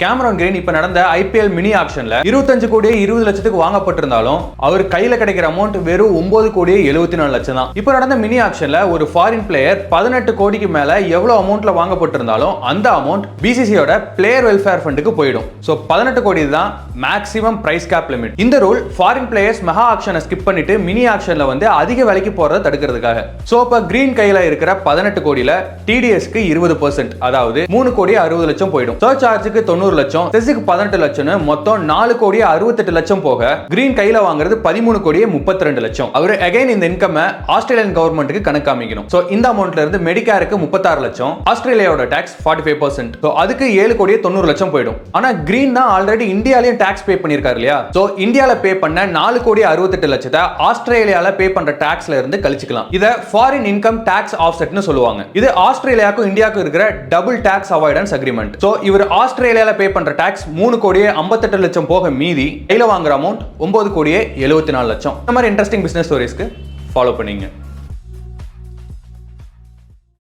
கேமரான் green இப்ப நடந்த IPL mini ஆக்ஷன்ல 25 கோடியே 20 லட்சத்துக்கு வாங்கப்பட்டிருந்தாலும் அவர் கையில கிடைக்கிற அமௌண்ட் வெறும் 9 கோடியே 74 லட்சம் தான். இப்ப நடந்த மினி ஆக்ஷன்ல ஒரு ஃபாரின் பிளேயர் 18 கோடிக்கு மேல எவ்வளவு அமௌண்ட்ல வாங்கப்பட்டிருந்தாலும் அந்த அமௌண்ட் பிசிசியோட பிளேயர் வெல்ஃபேர் ஃபண்டுக்கு போயிடும். சோ 18 கோடி தான் மேக்ஸிமம் பிரைஸ் கேப் லிமிட். இந்த ரூல் ஃபாரின் பிளேயர்ஸ் மெகா ஆக்ஷனை ஸ்கிப் பண்ணிட்டு மினி ஆக்ஷன்ல வந்து அதிக விலைக்கு போறதை தடுக்கிறதுக்காக. சோ இப்ப கிரீன் கையில இருக்கிற 18 கோடியில டிடிஎஸ்க்கு 20%, அதாவது 3 கோடி 60 லட்சம் போயிடும். சர்ச் சார்ஜுக்கு 90 லட்சம், செஸ்க்கு 18 லட்சம், மொத்தம் 4 கோடி 68 லட்சம் போக கிரீன் கையில வாங்குறது 13 கோடி 32 லட்சம். அவர் அகைன் இந்த இன்கம் ஆஸ்திரேலியன் கவர்மெண்ட்டுக்கு கணக்கு காமிக்கணும். சோ இந்த அமௌண்ட்ல இருந்து மெடிக்கேருக்கு 36 லட்சம், ஆஸ்திரேலியாவோட டாக்ஸ் 45%, சோ அதுக்கு 7 கோடி 90 லட்சம் போயிடும். ஆனா கிரீன் தான் ஆல்ரெடி இந்தியாலயும் டாக்ஸ் பே பண்ணிருக்காரு இல்லையா? சோ இந்தியால பே பண்ண 4 கோடி 68 லட்சத்தை ஆஸ்திரேலியால பே பண்ற டாக்ஸ்ல இருந்து கழிச்சுக்கலாம். இத ஃபாரின் இன்கம் டாக்ஸ் ஆஃப்செட்னு சொல்லுவாங்க. இது ஆஸ்திரேலியாவுக்கும் இந்தியாவுக்கும் இருக்கிற double tax avoidance agreement. So இவர் ஆஸ்திரேலியால பே பண்ற டாக்ஸ் 3 கோடியே 58 லட்சம் போக மீதி கையில வாங்குற அமௌண்ட் 9 கோடியே 74 லட்சம். இந்த மாதிரி இன்ட்ரெஸ்டிங் பிசினஸ் ஸ்டோரிஸ்க்கு ஃபாலோ பண்ணீங்க.